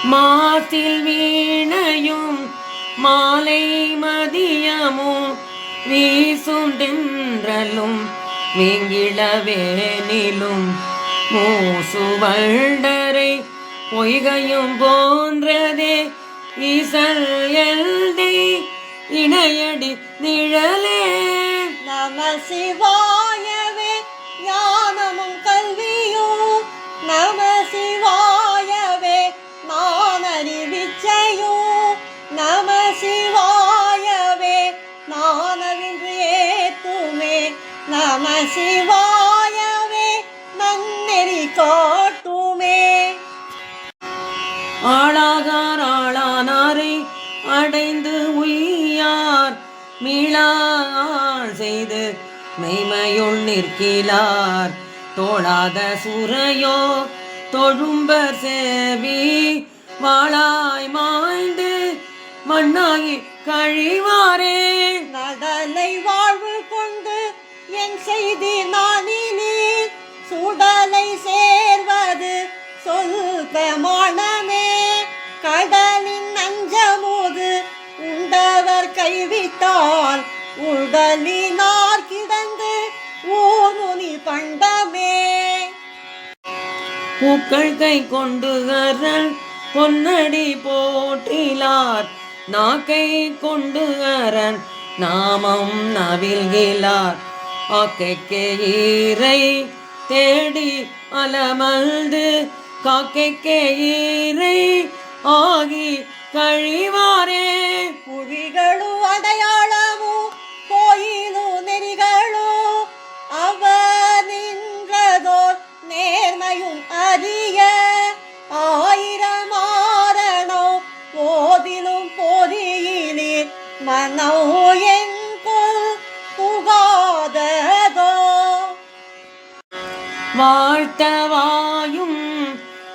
மாசில் வீணையும் மாலை மதியமும் வீசும் தென்றலும் வேங்கிளவேனிலும் மூசுவண்டரை பொய்கையும் போன்றதே ஈசல் எல்தை இணையடி நிழலே. நம சிவாயவே ஞானமும் கல்வியும், நம சிவாயவே நானறிவிச்சையும், நம சிவாயவே நானவின்று ஏத்துமே, நம சிவாயவே நன்னெறி காட்டுமே. ஆளாகார் ஆளானாரை அடைந்து உய்யார் மீளாள் செய்து மெய்மையுள் நிற்கிலார் தோளாத சுரையோ தொழும்பர் சேவி வாளாய் மாய்ந்து மண்ணாகி கழிவாரே. நடலை வாழ்வு கொண்டு என் செய்தி நானினீர் சுடலை சேர்வது சொல் பிரமாணமே. கடலின் நஞ்சமுது உண்டவர் கைவிட்டால் உடலினார் கிடந்து ஊர்முனி பண்டமே. பூக்கள் கை கொண்டு அரண் பொன்னடி போற்றிலார் நாக்கை கொண்டு அரண் நாமம் நவில்கிலார் ஆக்கைக்கே ஈரை தேடி அலமல்து காக்கைக்கே ஈரை ஆகி கழிவாரே. புவிகளும் அடையாளமும் கோயிலும் நெறிகளும் அவர் நின்றதோர் நேர்மையும் அறிய ஆயிரம் ஆரணோ போதிலும் பொறியினீர் மனோ என்கொள் புகாததோ. வாழ்த்தவாயும்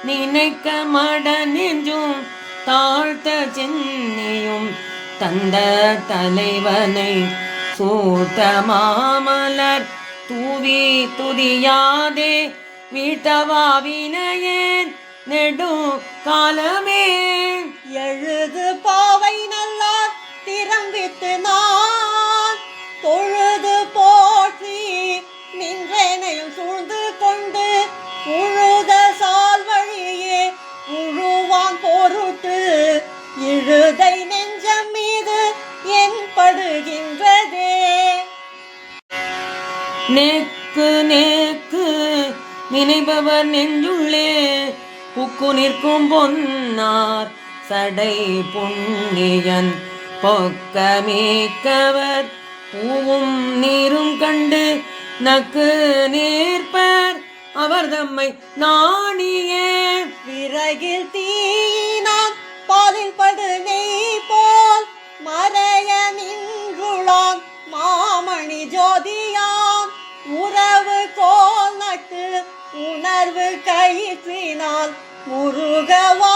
நினைக்க மட நெஞ்சும் தாழ்த்த சென்னியும் தந்த தலைவனை சூழ்த்த மாமலர் தூவி துதியாதே வீட்டவாவினையேன் நெடு காலமே. எழுது பாவை நல்லார் திறம்பித்து நான் தொழுது போற்றி நின்றனையும் சூழ்ந்து கொண்டு உழுத சால் வழியே உழுவான் பொருட்டு இழுதை நெஞ்சம் மீது என் படுகின்றதே. நேக்கு நேக்கு நினைப்பவர் நெஞ்சுள்ளே புக்கு நிற்கும் பொன்னார் சடை புண்ணியன் பொக்கமேக்கவர் பூவும் நீரும் கண்டு நக்கு நேர்ப்பர் அவர் தம்மை நாணியே. விறகில் தீயினான் பாலில் படு நெய் போல் மறைய நின்றுளான் மாமணி ஜோதியான் உறவு கோல் நட்டு உணர்வு கயிற்றினால் முருகவா